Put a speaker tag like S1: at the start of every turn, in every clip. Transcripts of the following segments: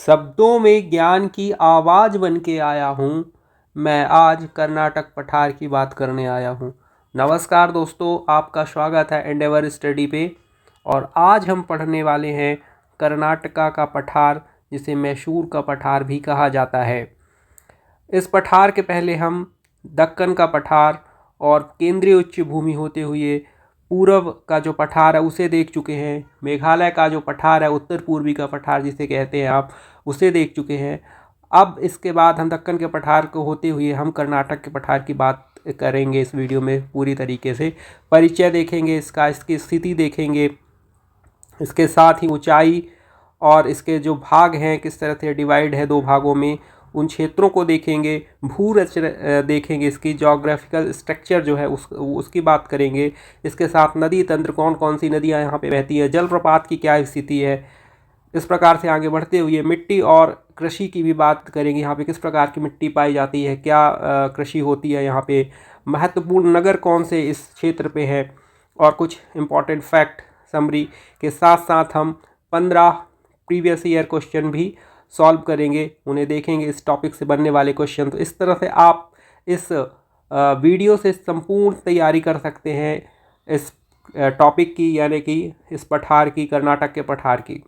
S1: शब्दों में ज्ञान की आवाज़ बन के आया हूँ। मैं आज कर्नाटक पठार की बात करने आया हूँ। नमस्कार दोस्तों, आपका स्वागत है एंडेवर स्टडी पे। और आज हम पढ़ने वाले हैं कर्नाटका का पठार, जिसे मैसूर का पठार भी कहा जाता है। इस पठार के पहले हम दक्कन का पठार और केंद्रीय उच्च भूमि होते हुए पूर्व का जो पठार है उसे देख चुके हैं। मेघालय का जो पठार है, उत्तर पूर्वी का पठार जिसे कहते हैं आप, उसे देख चुके हैं। अब इसके बाद हम दक्कन के पठार को होते हुए हम कर्नाटक के पठार की बात करेंगे। इस वीडियो में पूरी तरीके से परिचय देखेंगे इसका, इसकी स्थिति देखेंगे, इसके साथ ही ऊंचाई और इसके जो भाग हैं किस तरह से डिवाइड है दो भागों में, उन क्षेत्रों को देखेंगे। भू रचना देखेंगे, इसकी जोग्राफिकल स्ट्रक्चर जो है उसकी बात करेंगे। इसके साथ नदी तंत्र, कौन कौन सी नदियां यहाँ पे बहती हैं, जलप्रपात की क्या स्थिति है। इस प्रकार से आगे बढ़ते हुए मिट्टी और कृषि की भी बात करेंगे। यहाँ पे किस प्रकार की मिट्टी पाई जाती है, क्या कृषि होती है यहाँ पे, महत्वपूर्ण नगर कौन से इस क्षेत्र पे है, और कुछ इम्पॉर्टेंट फैक्ट समरी के साथ साथ हम 15 प्रीवियस ईयर क्वेश्चन भी सॉल्व करेंगे, उन्हें देखेंगे, इस टॉपिक से बनने वाले क्वेश्चन। तो इस तरह से आप इस वीडियो से संपूर्ण तैयारी कर सकते हैं इस टॉपिक की, यानी कि इस पठार की, कर्नाटक के पठार की।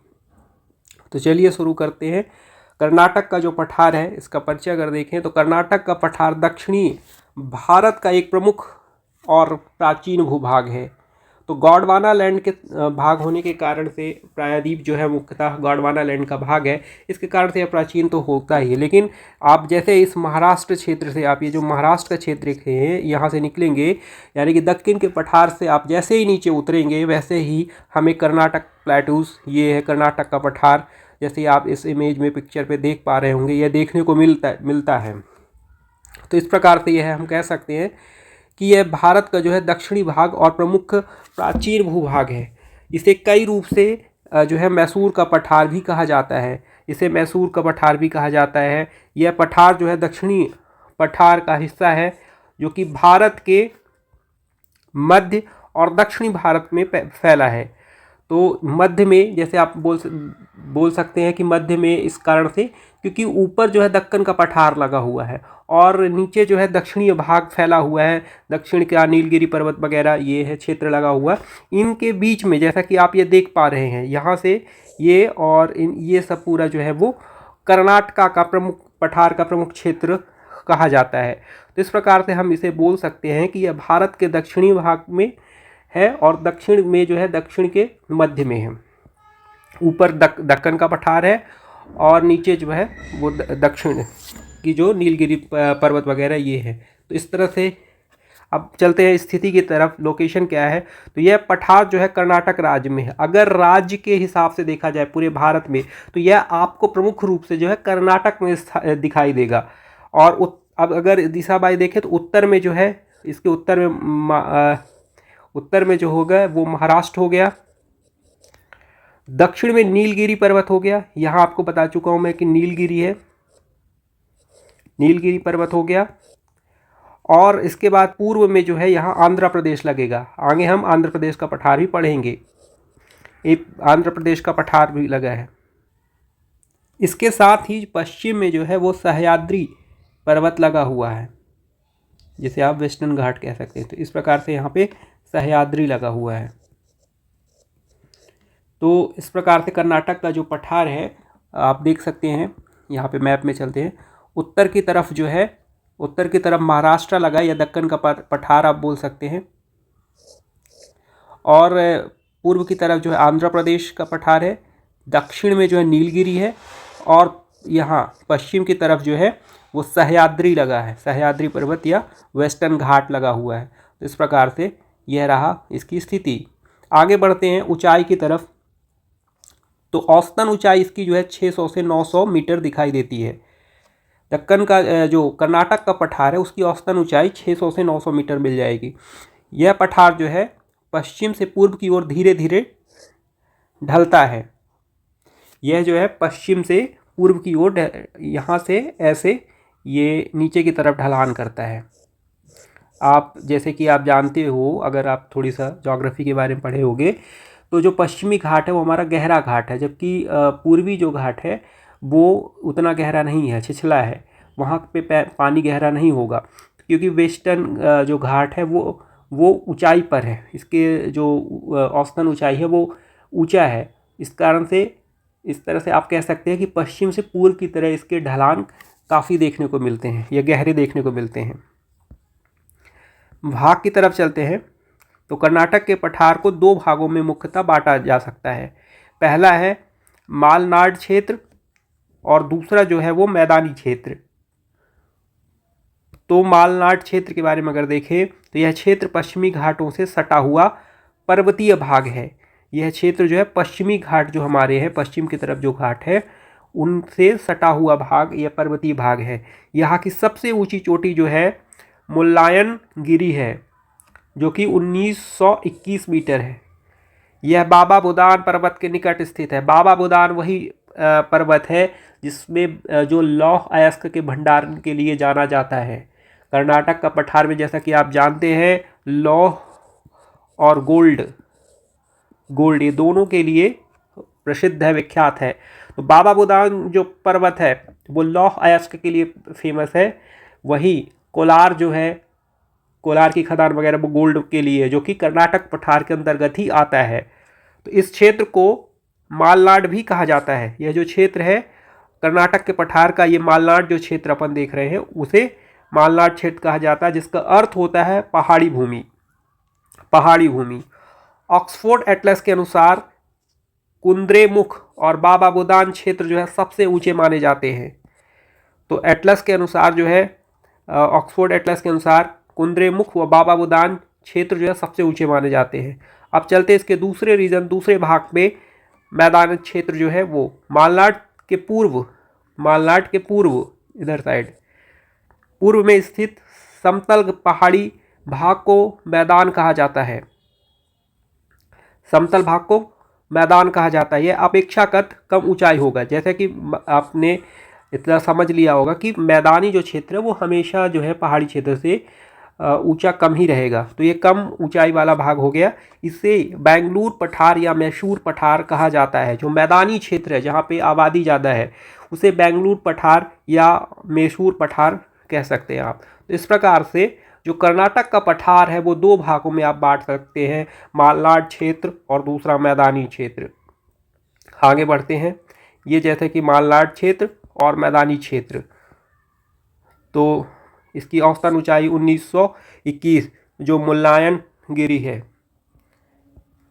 S1: तो चलिए शुरू करते हैं। कर्नाटक का जो पठार है इसका परिचय अगर देखें तो कर्नाटक का पठार दक्षिणी भारत का एक प्रमुख और प्राचीन भूभाग है। तो गोंडवाना लैंड के भाग होने के कारण से, प्रायद्वीप जो है मुख्यतः गोंडवाना लैंड का भाग है, इसके कारण से यह प्राचीन तो होता ही है। लेकिन आप जैसे इस महाराष्ट्र क्षेत्र से, आप ये जो महाराष्ट्र का क्षेत्र हैं यहाँ से निकलेंगे, यानी कि दक्षिण के पठार से आप जैसे ही नीचे उतरेंगे वैसे ही हमें कर्नाटक प्लेटूज, ये है कर्नाटक का पठार, जैसे आप इस इमेज में पिक्चर पे देख पा रहे होंगे, यह देखने को मिलता है। तो इस प्रकार से यह हम कह सकते हैं कि यह भारत का जो है दक्षिणी भाग और प्रमुख प्राचीन भूभाग है। इसे कई रूप से जो है मैसूर का पठार भी कहा जाता है। इसे मैसूर का पठार भी कहा जाता है। यह पठार जो है दक्षिणी पठार का हिस्सा है, जो कि भारत के मध्य और दक्षिणी भारत में फैला है। तो मध्य में, जैसे आप बोल सकते हैं कि मध्य में इस कारण से क्योंकि ऊपर जो है दक्कन का पठार लगा हुआ है और नीचे जो है दक्षिणी भाग फैला हुआ है। दक्षिण का नीलगिरी पर्वत वगैरह ये है क्षेत्र लगा हुआ। इनके बीच में जैसा कि आप ये देख पा रहे हैं, यहाँ से ये और ये सब पूरा जो है वो कर्नाटका का प्रमुख पठार का प्रमुख क्षेत्र कहा जाता है। तो इस प्रकार से हम इसे बोल सकते हैं कि यह भारत के दक्षिणी भाग में है और दक्षिण में जो है दक्षिण के मध्य में है। ऊपर दक्कन का पठार है और नीचे जो है वो दक्षिण की जो नीलगिरी पर्वत वगैरह ये है। तो इस तरह से अब चलते हैं स्थिति की तरफ। लोकेशन क्या है, तो यह पठार जो है कर्नाटक राज्य में है। अगर राज्य के हिसाब से देखा जाए पूरे भारत में, तो यह आपको प्रमुख रूप से जो है कर्नाटक में दिखाई देगा। और अब अगर दिशा बाई देखें तो उत्तर में जो है, इसके उत्तर में जो होगा वो महाराष्ट्र हो गया, दक्षिण में नीलगिरी पर्वत हो गया। यहाँ आपको बता चुका हूँ मैं कि नीलगिरी है, नीलगिरी पर्वत हो गया। और इसके बाद पूर्व में जो है यहाँ आंध्र प्रदेश लगेगा। आगे हम आंध्र प्रदेश का पठार भी पढ़ेंगे, एक आंध्र प्रदेश का पठार भी लगा है। इसके साथ ही पश्चिम में जो है वो सह्याद्री पर्वत लगा हुआ है, जिसे आप वेस्टर्न घाट कह सकते हैं। तो इस प्रकार से यहाँ पे सह्याद्री लगा हुआ है। तो इस प्रकार से कर्नाटक का जो पठार है आप देख सकते हैं। यहाँ पे मैप में चलते हैं। उत्तर की तरफ जो है, उत्तर की तरफ महाराष्ट्र लगा या दक्कन का पठार आप बोल सकते हैं, और पूर्व की तरफ जो है आंध्र प्रदेश का पठार है, दक्षिण में जो है नीलगिरी है, और यहाँ पश्चिम की तरफ जो है वो सह्याद्री लगा है, सह्याद्री पर्वत या वेस्टर्न घाट लगा हुआ है। तो इस प्रकार से यह रहा इसकी स्थिति। आगे बढ़ते हैं ऊंचाई की तरफ। तो औसतन ऊंचाई इसकी जो है 600 से 900 मीटर दिखाई देती है। दक्कन का जो कर्नाटक का पठार है उसकी औसतन ऊंचाई 600 से 900 मीटर मिल जाएगी। यह पठार जो है पश्चिम से पूर्व की ओर धीरे धीरे ढलता है। यह जो है पश्चिम से पूर्व की ओर यहाँ से ऐसे ये नीचे की तरफ ढलान करता है। आप जैसे कि आप जानते हो, अगर आप थोड़ी सा ज्योग्राफी के बारे में पढ़े होंगे, तो जो पश्चिमी घाट है वो हमारा गहरा घाट है, जबकि पूर्वी जो घाट है वो उतना गहरा नहीं है, छिछला है, वहाँ पे पानी गहरा नहीं होगा, क्योंकि वेस्टर्न जो घाट है वो ऊंचाई पर है, इसके जो औसतन ऊंचाई है वो ऊंचा है। इस कारण से इस तरह से आप कह सकते हैं कि पश्चिम से पूर्व की तरह इसके ढलान काफ़ी देखने को मिलते हैं या गहरे देखने को मिलते हैं। भाग की तरफ चलते हैं तो कर्नाटक के पठार को दो भागों में मुख्यतः बांटा जा सकता है। पहला है मालनाड क्षेत्र और दूसरा जो है वो मैदानी क्षेत्र। तो मालनाड क्षेत्र के बारे में अगर देखें तो यह क्षेत्र पश्चिमी घाटों से सटा हुआ पर्वतीय भाग है। यह क्षेत्र जो है पश्चिमी घाट जो हमारे हैं, पश्चिम की तरफ जो घाट है उनसे सटा हुआ भाग यह पर्वतीय भाग है। यहाँ की सबसे ऊंची चोटी जो है मुल्लायन गिरी है, जो कि 1921 मीटर है। यह बाबा बुदान पर्वत के निकट स्थित है। बाबा बुदान वही पर्वत है जिसमें जो लौह अयस्क के भंडारण के लिए जाना जाता है। कर्नाटक का पठार में जैसा कि आप जानते हैं लौह और गोल्ड ये दोनों के लिए प्रसिद्ध है, विख्यात है। तो बाबा बुदान जो पर्वत है वो लौह अयस्क के लिए फेमस है। वही कोलार जो है, कोलार की खदान वगैरह वो गोल्ड के लिए, जो कि कर्नाटक पठार के अंतर्गत ही आता है। तो इस क्षेत्र को मालनाड भी कहा जाता है। यह जो क्षेत्र है कर्नाटक के पठार का, ये मालनाड जो क्षेत्र अपन देख रहे हैं उसे मालनाड क्षेत्र कहा जाता है, जिसका अर्थ होता है पहाड़ी भूमि। पहाड़ी भूमि। ऑक्सफोर्ड एटलस के अनुसार कुंद्रेमुख और बाबा बुदान क्षेत्र जो है सबसे ऊंचे माने जाते हैं। तो एटलस के अनुसार जो है, ऑक्सफोर्ड एटलस के अनुसार कुंद्रेमुख व बाबा बुदान क्षेत्र जो है सबसे ऊंचे माने जाते हैं। अब चलते इसके दूसरे रीजन, दूसरे भाग में। मैदान क्षेत्र जो है वो मालनाड के पूर्व इधर साइड पूर्व में स्थित समतल पहाड़ी भाग को मैदान कहा जाता है। समतल भाग को मैदान कहा जाता है। यह अपेक्षाकृत कम ऊंचाई होगा। जैसे कि आपने इतना समझ लिया होगा कि मैदानी जो क्षेत्र है वो हमेशा जो है पहाड़ी क्षेत्र से ऊंचा कम ही रहेगा। तो ये कम ऊंचाई वाला भाग हो गया। इसे बेंगलुरु पठार या मैसूर पठार कहा जाता है। जो मैदानी क्षेत्र है जहाँ पे आबादी ज़्यादा है उसे बेंगलुरु पठार या मैसूर पठार कह सकते हैं आप। तो इस प्रकार से जो कर्नाटक का पठार है वो दो भागों में आप बांट सकते हैं, मालनाड क्षेत्र और दूसरा मैदानी क्षेत्र। आगे बढ़ते हैं। ये जैसे कि मालनाड क्षेत्र और मैदानी क्षेत्र, तो इसकी औसतन ऊंचाई 1921 जो मुल्लायन गिरी है।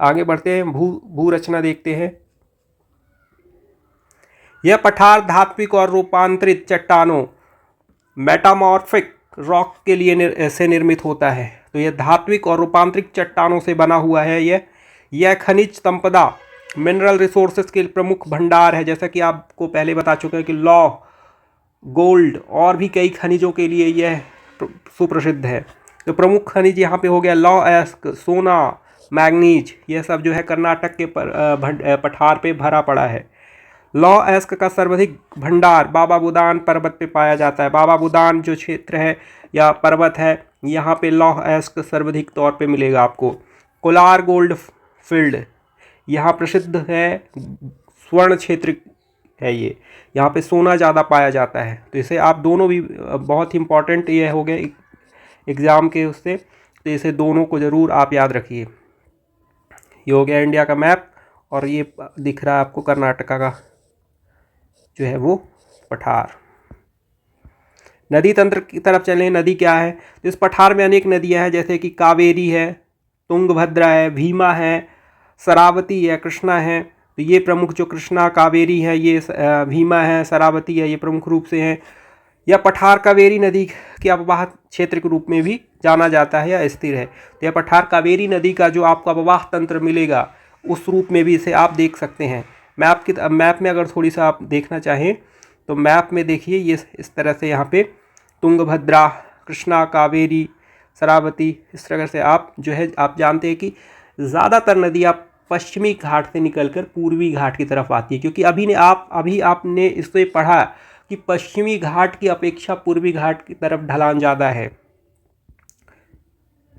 S1: आगे बढ़ते हैं, भू रचना देखते हैं। यह पठार धात्विक और रूपांतरित चट्टानों मेटामॉर्फिक रॉक के लिए से निर्मित होता है। तो यह धात्विक और रूपांतरित चट्टानों से बना हुआ है। यह खनिज संपदा मिनरल रिसोर्सेज के प्रमुख भंडार है। जैसा कि आपको पहले बता चुके हैं कि लौह, गोल्ड और भी कई खनिजों के लिए यह सुप्रसिद्ध है। तो प्रमुख खनिज यहाँ पे हो गया लौह अयस्क, सोना, मैग्नीज। यह सब जो है कर्नाटक के पठार पे भरा पड़ा है। लौह अयस्क का सर्वाधिक भंडार बाबा बुदान पर्वत पे पाया जाता है। बाबा बुदान जो क्षेत्र है या पर्वत है, यहाँ पे लौह अयस्क सर्वाधिक तौर पे मिलेगा आपको। कोलार गोल्ड फील्ड यहाँ प्रसिद्ध है, स्वर्ण क्षेत्र है ये, यहाँ पे सोना ज़्यादा पाया जाता है। तो इसे आप दोनों भी बहुत ही इम्पॉर्टेंट ये हो गए एग्ज़ाम के उससे, तो इसे दोनों को ज़रूर आप याद रखिए। ये हो गया इंडिया का मैप और ये दिख रहा है आपको कर्नाटका का जो है वो पठार। नदी तंत्र की तरफ चलें। नदी क्या है? तो इस पठार में अनेक नदियां हैं, जैसे कि कावेरी है, तुंगभद्रा है, भीमा है, शरावती है, कृष्णा है। तो ये प्रमुख जो कृष्णा, कावेरी है, ये भीमा है, शरावती है, ये प्रमुख रूप से हैं। यह पठार कावेरी नदी के अववाह क्षेत्र के रूप में भी जाना जाता है या स्थिर है। तो यह पठार कावेरी नदी का जो आपको अववाह तंत्र मिलेगा उस रूप में भी इसे आप देख सकते हैं। मैप में अगर थोड़ी सा आप देखना चाहें तो मैप में देखिए ये इस तरह से यहाँ पे तुंगभद्रा, कृष्णा, कावेरी, शरावती, इस तरह से आप जो है आप जानते हैं कि ज़्यादातर नदियाँ पश्चिमी घाट से निकलकर पूर्वी घाट की तरफ आती है, क्योंकि अभी आपने इससे पढ़ा कि पश्चिमी घाट की अपेक्षा पूर्वी घाट की तरफ ढलान ज़्यादा है।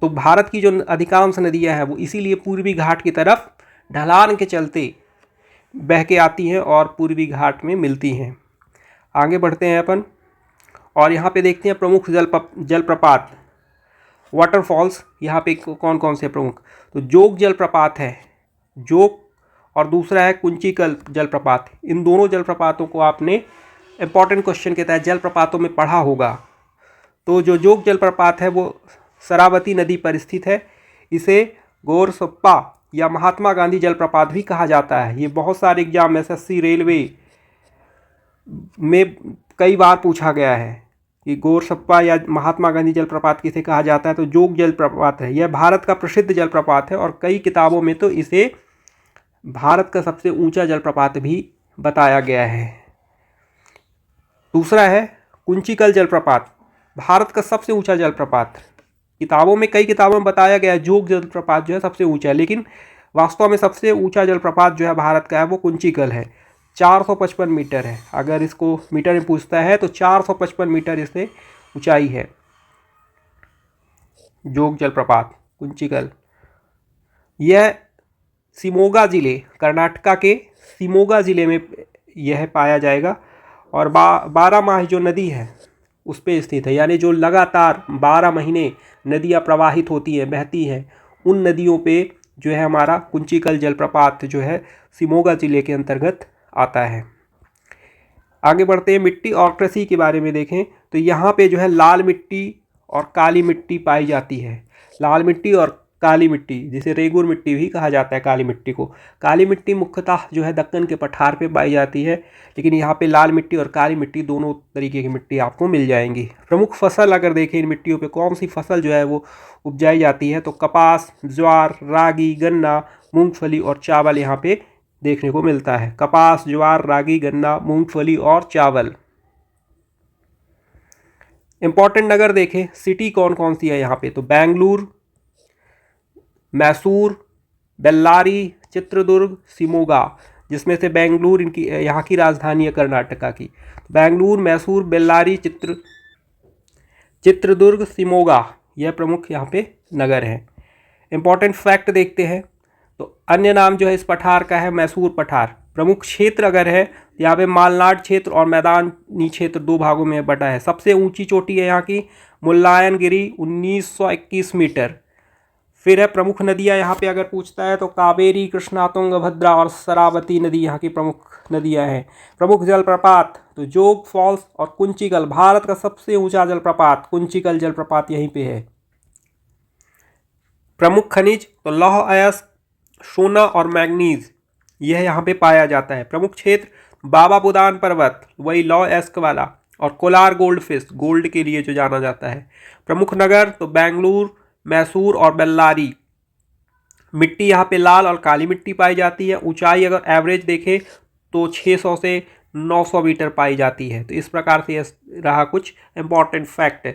S1: तो भारत की जो अधिकांश नदियां हैं वो इसीलिए पूर्वी घाट की तरफ ढलान के चलते बह के आती हैं और पूर्वी घाट में मिलती हैं। आगे बढ़ते हैं अपन और यहाँ पे देखते हैं प्रमुख जलप्रपात वाटरफॉल्स। यहाँ पे कौन कौन से प्रमुख, तो जोग जलप्रपात है, जोग, और दूसरा है कुंचिकल जलप्रपात। इन दोनों जलप्रपातों को आपने इंपॉर्टेंट क्वेश्चन के तहत जलप्रपातों में पढ़ा होगा। तो जो जोग जलप्रपात है वो शरावती नदी पर स्थित है। इसे गोरसप्पा या महात्मा गांधी जलप्रपात भी कहा जाता है। ये बहुत सारे एग्जाम एसएससी रेलवे में कई बार पूछा गया है कि गोरसप्पा या महात्मा गांधी जलप्रपात किसे कहा जाता है। तो जोग जलप्रपात है, यह भारत का प्रसिद्ध जलप्रपात है और कई किताबों में तो इसे भारत का सबसे ऊंचा जलप्रपात भी बताया गया है। दूसरा है कुंचिकल जलप्रपात, भारत का सबसे ऊंचा जलप्रपात। किताबों में, कई किताबों में बताया गया है जोग जलप्रपात जो है सबसे ऊंचा है, लेकिन वास्तव में सबसे ऊंचा जलप्रपात जो है भारत का है वो कुंचिकल है। 455 मीटर है। अगर इसको मीटर में पूछता है तो 455 मीटर इससे ऊंचाई है जोग जलप्रपात कुंचिकल। यह शिमोगा ज़िले, कर्नाटका के शिमोगा ज़िले में यह पाया जाएगा और 12 माह जो नदी है उस पर स्थित है। यानी जो लगातार 12 महीने नदियाँ प्रवाहित होती हैं, बहती हैं, उन नदियों पे जो है हमारा कुंचिकल जलप्रपात जो है शिमोगा ज़िले के अंतर्गत आता है। आगे बढ़ते हैं, मिट्टी और कृषि के बारे में देखें तो यहाँ पे जो है लाल मिट्टी और काली मिट्टी पाई जाती है। लाल मिट्टी और काली मिट्टी, जिसे रेगुर मिट्टी भी कहा जाता है काली मिट्टी को। काली मिट्टी मुख्यतः जो है दक्कन के पठार पे पाई जाती है, लेकिन यहाँ पे लाल मिट्टी और काली मिट्टी दोनों तरीके की मिट्टी आपको मिल जाएंगी। प्रमुख फसल अगर देखें इन मिट्टियों पे कौन सी फसल जो है वो उपजाई जाती है, तो कपास, ज्वार, रागी, गन्ना, मूंगफली और चावल यहाँ पे देखने को मिलता है। कपास, ज्वार, रागी, गन्ना, मूंगफली और चावल। इंपॉर्टेंट नगर देखें, सिटी कौन कौन सी है यहाँ पे, तो बेंगलुरु, मैसूर, बेल्लारी, चित्रदुर्ग, शिमोगा, जिसमें से बेंगलुरु इनकी यहाँ की राजधानी है कर्नाटका की। बेंगलुरु, मैसूर, बेल्लारी, चित्रदुर्ग, शिमोगा, यह प्रमुख यहाँ पे नगर हैं। इंपॉर्टेंट फैक्ट देखते हैं तो अन्य नाम जो है इस पठार का है मैसूर पठार। प्रमुख क्षेत्र अगर है यहाँ पे मालनाड क्षेत्र और मैदानी क्षेत्र दो भागों में बटा है। सबसे ऊंची चोटी है यहाँ की मुल्लायनगिरी 1921 मीटर। फिर है प्रमुख नदियाँ यहाँ पे अगर पूछता है तो कावेरी, कृष्णा, तुंगभद्रा और शरावती नदी यहाँ की प्रमुख नदियाँ हैं। प्रमुख जलप्रपात तो जोग फॉल्स और कुंचिकल, भारत का सबसे ऊंचा जलप्रपात कुंचिकल जलप्रपात यहीं पे है। प्रमुख खनिज तो लौह अयस्क, सोना और मैग्नीज यह यहाँ पे पाया जाता है। प्रमुख क्षेत्र बाबा बुदान पर्वत, वही लौह अयस्क वाला, और कोलार गोल्ड फिश, गोल्ड के लिए जो जाना जाता है। प्रमुख नगर तो बेंगलुरु, मैसूर और बेल्लारी। मिट्टी यहाँ पे लाल और काली मिट्टी पाई जाती है। ऊंचाई अगर एवरेज देखें तो 600 से 900 मीटर पाई जाती है। तो इस प्रकार से यह रहा कुछ इंपॉर्टेंट फैक्ट।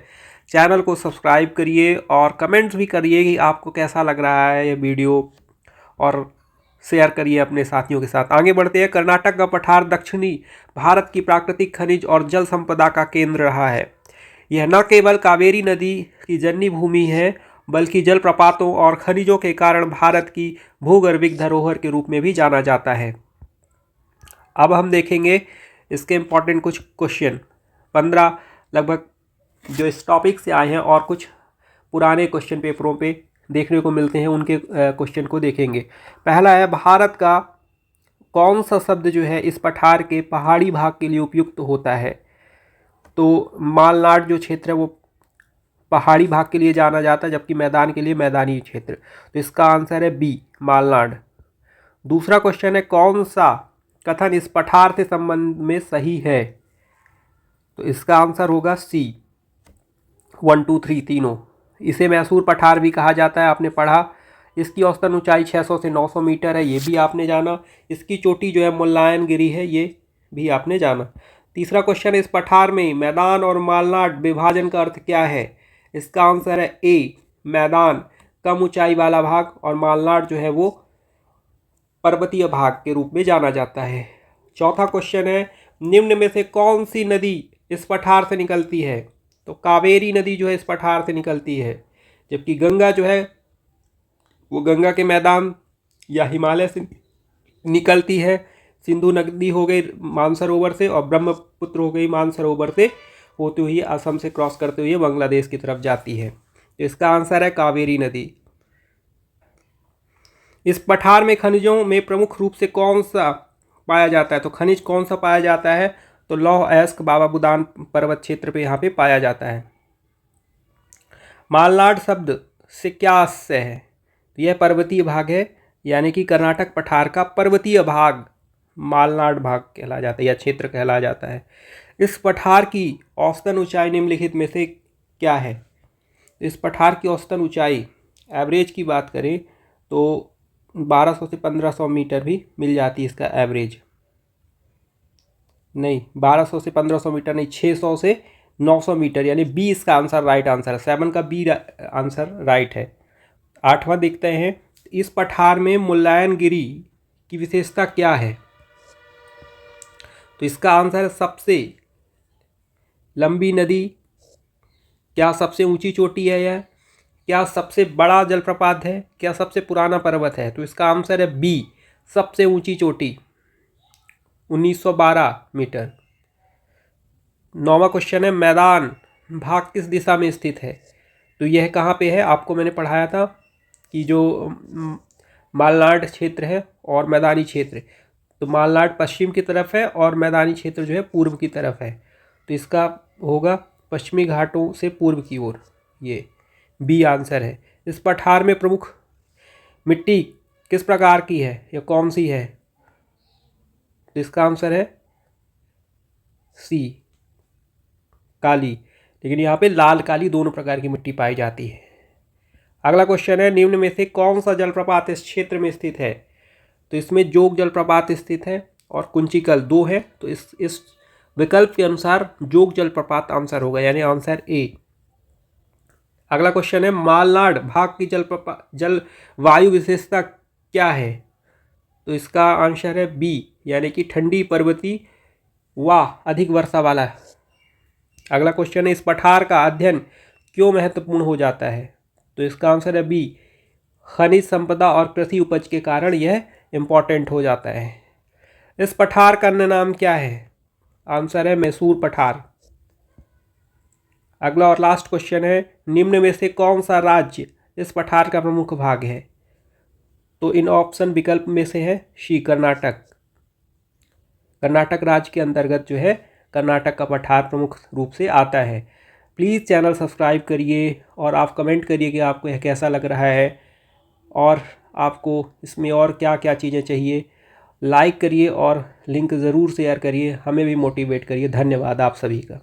S1: चैनल को सब्सक्राइब करिए और कमेंट्स भी करिए कि आपको कैसा लग रहा है ये वीडियो, और शेयर करिए अपने साथियों के साथ। आगे बढ़ते हैं, कर्नाटक का पठार दक्षिणी भारत की प्राकृतिक खनिज और जल संपदा का केंद्र रहा है। यह न केवल कावेरी नदी की जननी भूमि है बल्कि जलप्रपातों और खनिजों के कारण भारत की भूगर्भिक धरोहर के रूप में भी जाना जाता है। अब हम देखेंगे इसके इम्पॉर्टेंट कुछ क्वेश्चन, 15 लगभग जो इस टॉपिक से आए हैं और कुछ पुराने क्वेश्चन पेपरों पे देखने को मिलते हैं, उनके क्वेश्चन को देखेंगे। पहला है, भारत का कौन सा शब्द जो है इस पठार के पहाड़ी भाग के लिए उपयुक्त होता है। तो मालनाड जो क्षेत्र है वो पहाड़ी भाग के लिए जाना जाता है, जबकि मैदान के लिए मैदानी क्षेत्र। तो इसका आंसर है बी, मालनाड। दूसरा क्वेश्चन है, कौन सा कथन इस पठार से संबंध में सही है। तो इसका आंसर होगा सी, 1 2 3 तीनों। इसे मैसूर पठार भी कहा जाता है, आपने पढ़ा। इसकी औसतन ऊंचाई 600 से 900 मीटर है, ये भी आपने जाना। इसकी चोटी जो है मुल्लायनगिरी है, ये भी आपने जाना। तीसरा क्वेश्चन, इस पठार में मैदान और मालनाड विभाजन का अर्थ क्या है। इसका आंसर है ए, मैदान कम ऊंचाई वाला भाग और मालनाड जो है वो पर्वतीय भाग के रूप में जाना जाता है। चौथा क्वेश्चन है, निम्न में से कौन सी नदी इस पठार से निकलती है। तो कावेरी नदी जो है इस पठार से निकलती है, जबकि गंगा जो है वो गंगा के मैदान या हिमालय से निकलती है। सिंधु नदी हो गई मानसरोवर से, और ब्रह्मपुत्र हो गई मानसरोवर से होते हुए असम से क्रॉस करते हुए बांग्लादेश की तरफ जाती है। तो इसका आंसर है कावेरी नदी। इस पठार में खनिजों में प्रमुख रूप से कौन सा पाया जाता है? तो खनिज कौन सा पाया जाता है? तो लौह अयस्क बाबा बुदान पर्वत क्षेत्र पे यहाँ पे पाया जाता है। मालनाड शब्द से क्या आशय है? तो यह पर्वतीय भाग है, यानी कि कर्नाटक पठार का पर्वतीय भाग मालनाड भाग कहला जाता है या क्षेत्र कहला जाता है। इस पठार की औसतन ऊंचाई निम्नलिखित में से क्या है? इस पठार की औसतन ऊंचाई एवरेज की बात करें तो 1200 से 1500 मीटर भी मिल जाती है। इसका एवरेज नहीं, 1200 से 1500 मीटर नहीं, 600 से 900 मीटर, यानी बी इसका आंसर राइट आंसर है। 7 का बी आंसर राइट है। 8वां देखते हैं, इस पठार में मुल्लायनगिरी की विशेषता क्या है? तो इसका आंसर है सबसे लंबी नदी, क्या सबसे ऊंची चोटी है यह, क्या सबसे बड़ा जलप्रपात है, क्या सबसे पुराना पर्वत है? तो इसका आंसर है बी, सबसे ऊंची चोटी 1912 मीटर। 9वां क्वेश्चन है, मैदान भाग किस दिशा में स्थित है? तो यह कहाँ पे है? आपको मैंने पढ़ाया था कि जो मालनाड क्षेत्र है और मैदानी क्षेत्र, तो मालनाड पश्चिम की तरफ है और मैदानी क्षेत्र जो है पूर्व की तरफ है। तो इसका होगा पश्चिमी घाटों से पूर्व की ओर, ये बी आंसर है। इस पठार में प्रमुख मिट्टी किस प्रकार की है या कौन सी है? तो इसका आंसर है सी, काली, लेकिन यहाँ पे लाल काली दोनों प्रकार की मिट्टी पाई जाती है। अगला क्वेश्चन है, निम्न में से कौन सा जलप्रपात इस क्षेत्र में स्थित है? तो इसमें जोग जलप्रपात स्थित है और कुंचिकल, दो है। तो इस विकल्प के अनुसार जोग जलप्रपात आंसर होगा, यानी आंसर ए। अगला क्वेश्चन है, मालनाड भाग की जलवायु विशेषता क्या है? तो इसका आंसर है बी, यानी कि ठंडी, पर्वतीय व अधिक वर्षा वाला। अगला क्वेश्चन है, इस पठार का अध्ययन क्यों महत्वपूर्ण हो जाता है? तो इसका आंसर है बी, खनिज संपदा और कृषि उपज के कारण यह इंपॉर्टेंट हो जाता है। इस पठार का अन्य नाम क्या है? आंसर है मैसूर पठार। अगला और लास्ट क्वेश्चन है, निम्न में से कौन सा राज्य इस पठार का प्रमुख भाग है? तो इन ऑप्शन विकल्प में से है सी, कर्नाटक। कर्नाटक राज्य के अंतर्गत जो है कर्नाटक का पठार प्रमुख रूप से आता है। प्लीज़ चैनल सब्सक्राइब करिए और आप कमेंट करिए कि आपको यह कैसा लग रहा है और आपको इसमें और क्या क्या चीज़ें चाहिए। लाइक करिए और लिंक ज़रूर शेयर करिए, हमें भी मोटिवेट करिए। धन्यवाद आप सभी का।